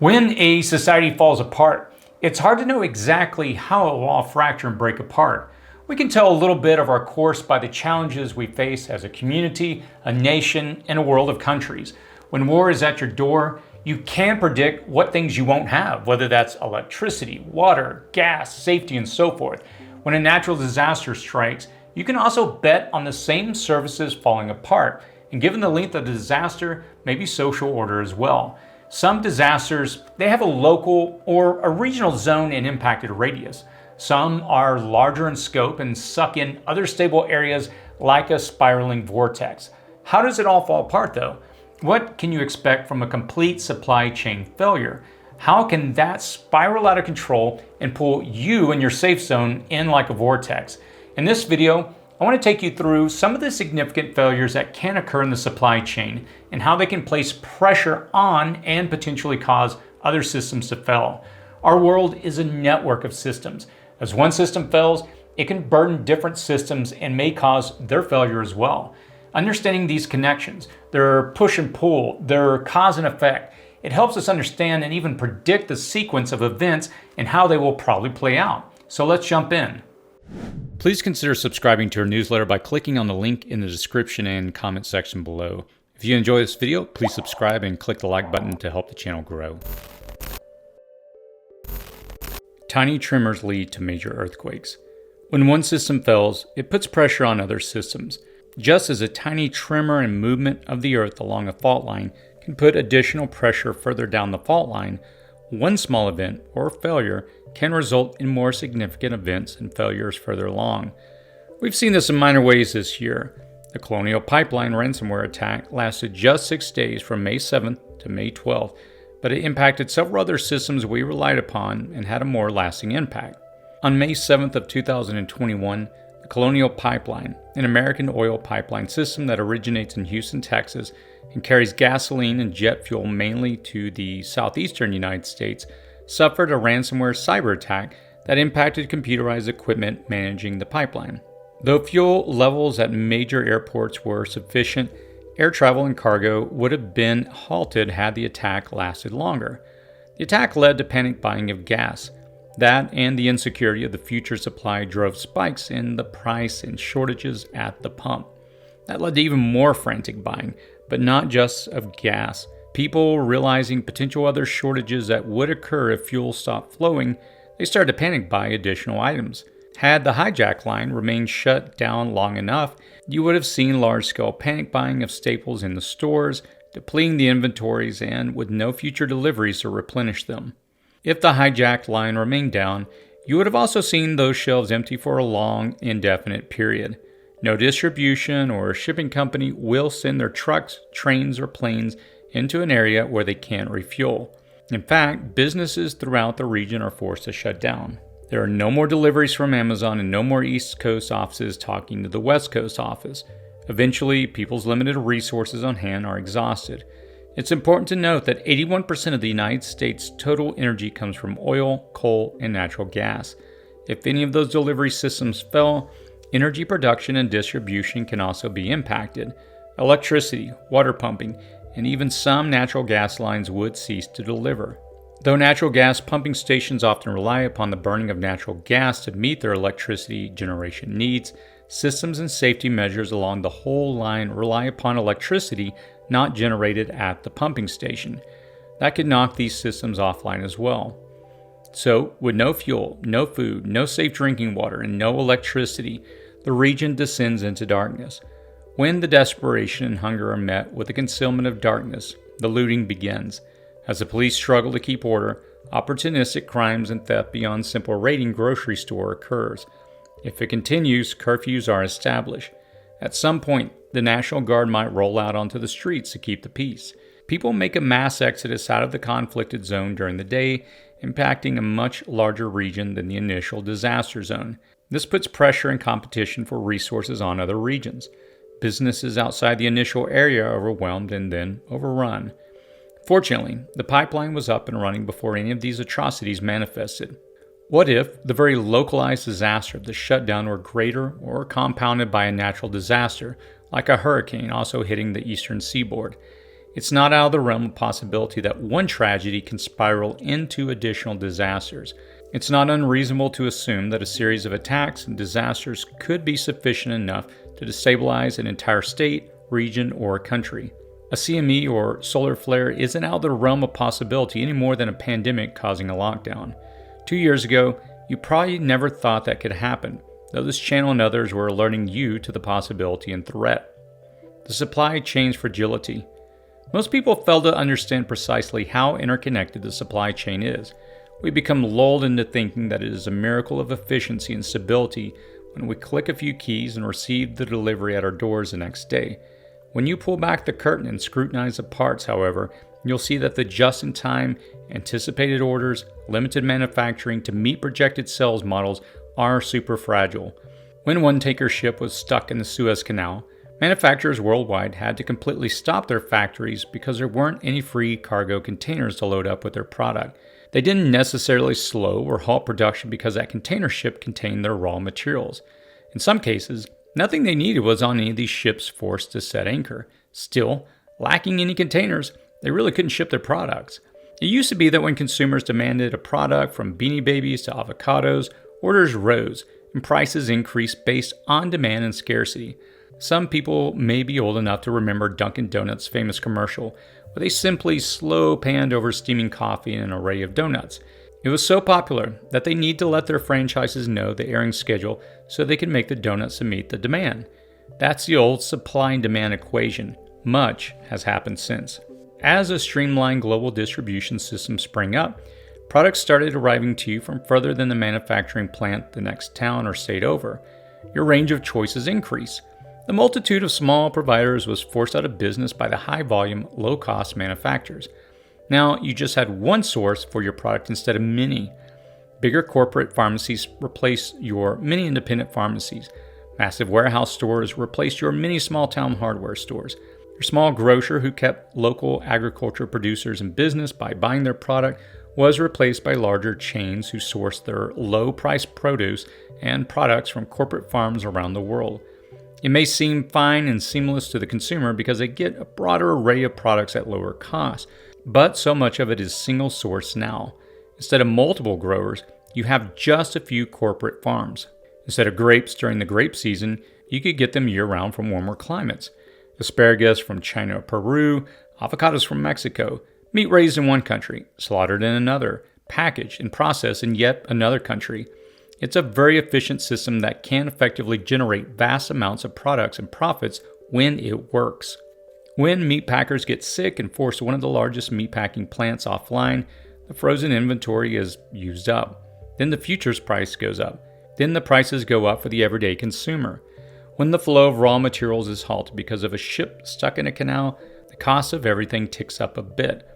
When a society falls apart, it's hard to know exactly how it will all fracture and break apart. We can tell a little bit of our course by the challenges we face as a community, a nation, and a world of countries. When war is at your door, you can predict what things you won't have, whether that's electricity, water, gas, safety, and so forth. When a natural disaster strikes, you can also bet on the same services falling apart. And given the length of the disaster, maybe social order as well. Some disasters, they have a local or a regional zone and impacted radius. Some are larger in scope and suck in other stable areas like a spiraling vortex. How does it all fall apart though? What can you expect from a complete supply chain failure? How can that spiral out of control and pull you and your safe zone in like a vortex? In this video, I want to take you through some of the significant failures that can occur in the supply chain and how they can place pressure on and potentially cause other systems to fail. Our world is a network of systems. As one system fails, it can burden different systems and may cause their failure as well. Understanding these connections, their push and pull, their cause and effect, it helps us understand and even predict the sequence of events and how they will probably play out. So let's jump in. Please consider subscribing to our newsletter by clicking on the link in the description and comment section below. If you enjoy this video, please subscribe and click the like button to help the channel grow. Tiny tremors lead to major earthquakes. When one system fails, it puts pressure on other systems. Just as a tiny tremor and movement of the earth along a fault line can put additional pressure further down the fault line, one small event or failure can result in more significant events and failures further along. We've seen this in minor ways this year. The Colonial Pipeline ransomware attack lasted just 6 days from May 7th to May 12th, but it impacted several other systems we relied upon and had a more lasting impact. On May 7th of 2021, the Colonial Pipeline, an American oil pipeline system that originates in Houston, Texas, and carries gasoline and jet fuel mainly to the southeastern United States, suffered a ransomware cyber attack that impacted computerized equipment managing the pipeline. Though fuel levels at major airports were sufficient, air travel and cargo would have been halted had the attack lasted longer. The attack led to panic buying of gas. That and the insecurity of the future supply drove spikes in the price and shortages at the pump. That led to even more frantic buying, but not just of gas. People realizing potential other shortages that would occur if fuel stopped flowing, they started to panic buy additional items. Had the hijack line remained shut down long enough, you would have seen large-scale panic buying of staples in the stores, depleting the inventories and with no future deliveries to replenish them. If the hijacked line remained down, you would have also seen those shelves empty for a long, indefinite period. No distribution or shipping company will send their trucks, trains, or planes into an area where they can't refuel. In fact, businesses throughout the region are forced to shut down. There are no more deliveries from Amazon and no more East Coast offices talking to the West Coast office. Eventually, people's limited resources on hand are exhausted. It's important to note that 81% of the United States' total energy comes from oil, coal, and natural gas. If any of those delivery systems fail, energy production and distribution can also be impacted. Electricity, water pumping, and even some natural gas lines would cease to deliver. Though natural gas pumping stations often rely upon the burning of natural gas to meet their electricity generation needs, systems and safety measures along the whole line rely upon electricity not generated at the pumping station. That could knock these systems offline as well. So, with no fuel, no food, no safe drinking water, and no electricity, the region descends into darkness. When the desperation and hunger are met with the concealment of darkness, the looting begins. As the police struggle to keep order, opportunistic crimes and theft beyond simple raiding grocery store occurs. If it continues, curfews are established. At some point, the National Guard might roll out onto the streets to keep the peace. People make a mass exodus out of the conflicted zone during the day, impacting a much larger region than the initial disaster zone. This puts pressure and competition for resources on other regions. Businesses outside the initial area are overwhelmed and then overrun. Fortunately, the pipeline was up and running before any of these atrocities manifested. What if the very localized disaster of the shutdown were greater or compounded by a natural disaster, like a hurricane also hitting the eastern seaboard? It's not out of the realm of possibility that one tragedy can spiral into additional disasters. It's not unreasonable to assume that a series of attacks and disasters could be sufficient enough to destabilize an entire state, region, or country. A CME or solar flare isn't out of the realm of possibility any more than a pandemic causing a lockdown. 2 years ago, you probably never thought that could happen, though this channel and others were alerting you to the possibility and threat. The supply chain's fragility. Most people fail to understand precisely how interconnected the supply chain is. We become lulled into thinking that it is a miracle of efficiency and stability when we click a few keys and receive the delivery at our doors the next day. When you pull back the curtain and scrutinize the parts, however, you'll see that the just-in-time, anticipated orders, limited manufacturing to meet projected sales models are super fragile. When one tanker ship was stuck in the Suez Canal, manufacturers worldwide had to completely stop their factories because there weren't any free cargo containers to load up with their product. They didn't necessarily slow or halt production because that container ship contained their raw materials. In some cases, nothing they needed was on any of these ships forced to set anchor. Still, lacking any containers, they really couldn't ship their products. It used to be that when consumers demanded a product from Beanie Babies to avocados, orders rose and prices increased based on demand and scarcity. Some people may be old enough to remember Dunkin' Donuts' famous commercial, where they simply slow panned over steaming coffee and an array of donuts. It was so popular that they need to let their franchises know the airing schedule so they can make the donuts to meet the demand. That's the old supply and demand equation. Much has happened since. As a streamlined global distribution system sprang up, products started arriving to you from further than the manufacturing plant the next town or state over. Your range of choices increased. The multitude of small providers was forced out of business by the high-volume, low-cost manufacturers. Now, you just had one source for your product instead of many. Bigger corporate pharmacies replaced your many independent pharmacies. Massive warehouse stores replaced your many small-town hardware stores. Your small grocer who kept local agricultural producers in business by buying their product was replaced by larger chains who sourced their low-priced produce and products from corporate farms around the world. It may seem fine and seamless to the consumer because they get a broader array of products at lower cost, but so much of it is single source now. Instead of multiple growers, you have just a few corporate farms. Instead of grapes during the grape season, you could get them year-round from warmer climates. Asparagus from China or Peru, avocados from Mexico, meat raised in one country, slaughtered in another, packaged and processed in yet another country. It's a very efficient system that can effectively generate vast amounts of products and profits when it works. When meat packers get sick and force one of the largest meatpacking plants offline, the frozen inventory is used up. Then the futures price goes up. Then the prices go up for the everyday consumer. When the flow of raw materials is halted because of a ship stuck in a canal, the cost of everything ticks up a bit.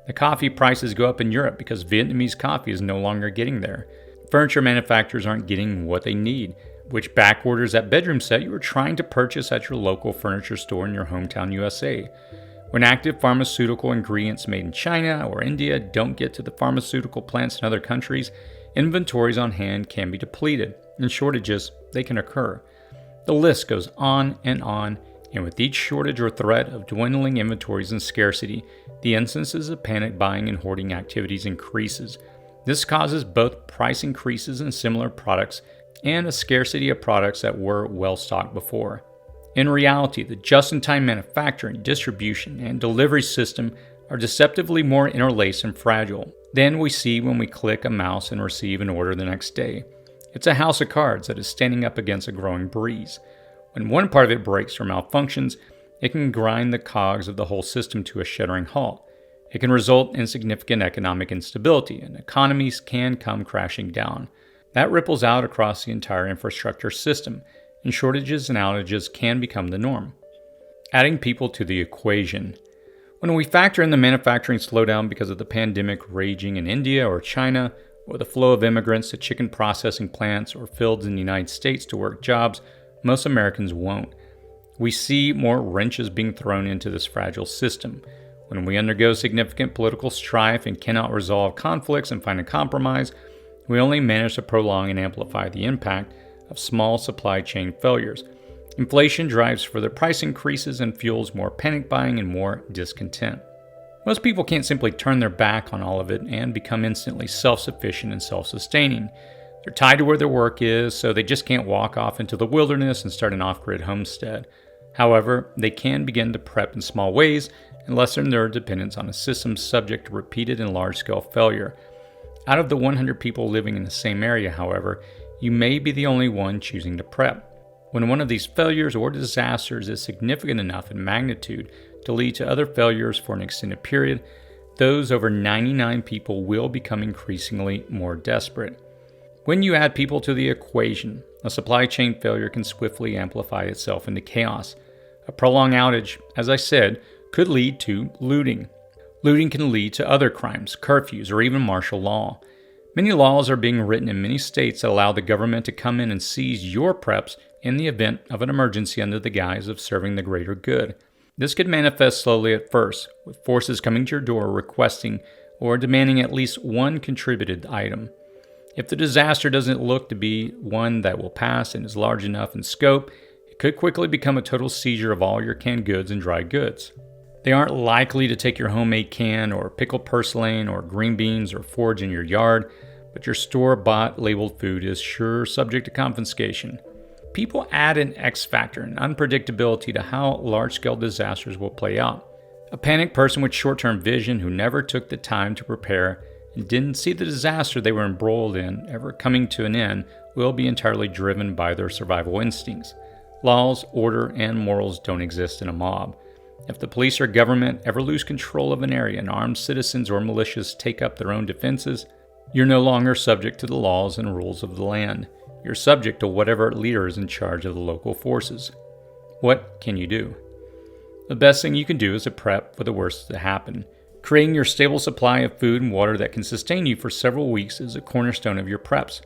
The coffee prices go up in Europe because Vietnamese coffee is no longer getting there. Furniture manufacturers aren't getting what they need, which back orders that bedroom set you were trying to purchase at your local furniture store in your hometown USA. When active pharmaceutical ingredients made in China or India don't get to the pharmaceutical plants in other countries, inventories on hand can be depleted, and shortages, they can occur. The list goes on, and with each shortage or threat of dwindling inventories and scarcity, the instances of panic buying and hoarding activities increases. This causes both price increases in similar products and a scarcity of products that were well stocked before. In reality, the just-in-time manufacturing, distribution, and delivery system are deceptively more interlaced and fragile than we see when we click a mouse and receive an order the next day. It's a house of cards that is standing up against a growing breeze. When one part of it breaks or malfunctions, it can grind the cogs of the whole system to a shuddering halt. It can result in significant economic instability, and economies can come crashing down. That ripples out across the entire infrastructure system, and shortages and outages can become the norm. Adding people to the equation. When we factor in the manufacturing slowdown because of the pandemic raging in India or China, or the flow of immigrants to chicken processing plants or fields in the United States to work jobs, most Americans won't. We see more wrenches being thrown into this fragile system. When we undergo significant political strife and cannot resolve conflicts and find a compromise, we only manage to prolong and amplify the impact of small supply chain failures. Inflation drives further price increases and fuels more panic buying and more discontent. Most people can't simply turn their back on all of it and become instantly self-sufficient and self-sustaining. They're tied to where their work is, so they just can't walk off into the wilderness and start an off-grid homestead. However, they can begin to prep in small ways and lessen their dependence on a system subject to repeated and large-scale failure. Out of the 100 people living in the same area, however, you may be the only one choosing to prep. When one of these failures or disasters is significant enough in magnitude to lead to other failures for an extended period, those over 99 people will become increasingly more desperate. When you add people to the equation, a supply chain failure can swiftly amplify itself into chaos. A prolonged outage, as I said, could lead to looting. Looting can lead to other crimes, curfews, or even martial law. Many laws are being written in many states that allow the government to come in and seize your preps in the event of an emergency under the guise of serving the greater good. This could manifest slowly at first, with forces coming to your door requesting or demanding at least one contributed item. If the disaster doesn't look to be one that will pass and is large enough in scope, it could quickly become a total seizure of all your canned goods and dry goods. They aren't likely to take your homemade can or pickled purslane or green beans or forage in your yard, but your store-bought labeled food is sure subject to confiscation. People add an X factor and unpredictability to how large-scale disasters will play out. A panicked person with short-term vision who never took the time to prepare and didn't see the disaster they were embroiled in ever coming to an end will be entirely driven by their survival instincts. Laws, order, and morals don't exist in a mob. If the police or government ever lose control of an area and armed citizens or militias take up their own defenses, you're no longer subject to the laws and rules of the land. You're subject to whatever leader is in charge of the local forces. What can you do? The best thing you can do is to prep for the worst to happen. Creating your stable supply of food and water that can sustain you for several weeks is a cornerstone of your preps.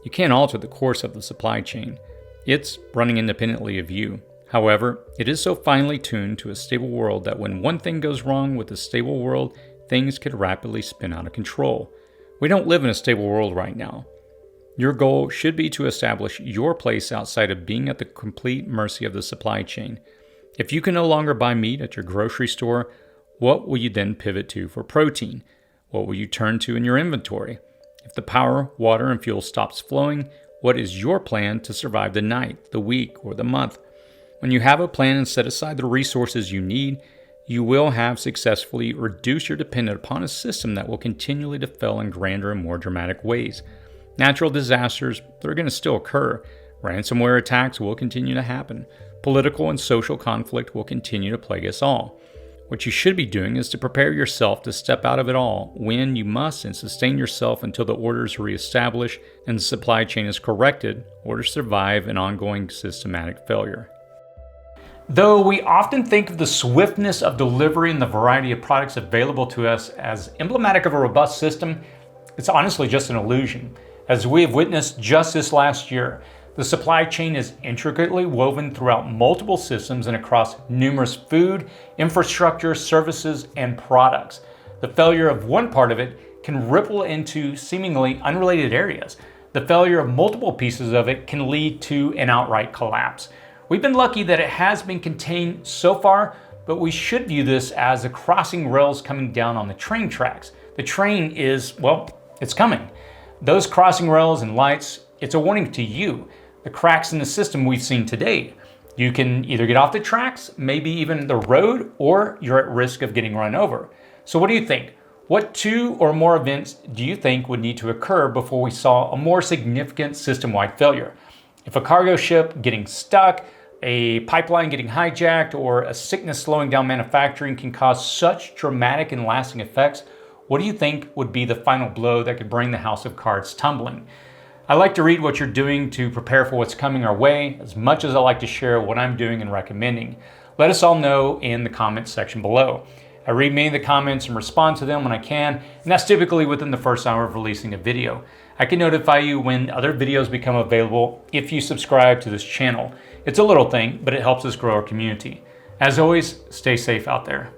You can't alter the course of the supply chain. It's running independently of you. However, it is so finely tuned to a stable world that when one thing goes wrong with a stable world, things could rapidly spin out of control. We don't live in a stable world right now. Your goal should be to establish your place outside of being at the complete mercy of the supply chain. If you can no longer buy meat at your grocery store, what will you then pivot to for protein? What will you turn to in your inventory? If the power, water, and fuel stops flowing, what is your plan to survive the night, the week, or the month? When you have a plan and set aside the resources you need, you will have successfully reduced your dependence upon a system that will continually to fail in grander and more dramatic ways. Natural disasters, they're going to still occur. Ransomware attacks will continue to happen. Political and social conflict will continue to plague us all. What you should be doing is to prepare yourself to step out of it all when you must and sustain yourself until the order is reestablished and the supply chain is corrected or to survive an ongoing systematic failure. Though we often think of the swiftness of delivery and the variety of products available to us as emblematic of a robust system, it's honestly just an illusion. As we have witnessed just this last year, the supply chain is intricately woven throughout multiple systems and across numerous food, infrastructure, services, and products. The failure of one part of it can ripple into seemingly unrelated areas. The failure of multiple pieces of it can lead to an outright collapse. We've been lucky that it has been contained so far, but we should view this as the crossing rails coming down on the train tracks. The train is, well, it's coming. Those crossing rails and lights, it's a warning to you. The cracks in the system we've seen today. You can either get off the tracks, maybe even the road, or you're at risk of getting run over. So what do you think? What 2 or more events do you think would need to occur before we saw a more significant system-wide failure? If a cargo ship getting stuck, a pipeline getting hijacked, or a sickness slowing down manufacturing can cause such dramatic and lasting effects, what do you think would be the final blow that could bring the house of cards tumbling? I like to read what you're doing to prepare for what's coming our way as much as I like to share what I'm doing and recommending. Let us all know in the comments section below. I read many of the comments and respond to them when I can, and that's typically within the first hour of releasing a video. I can notify you when other videos become available if you subscribe to this channel. It's a little thing, but it helps us grow our community. As always, stay safe out there.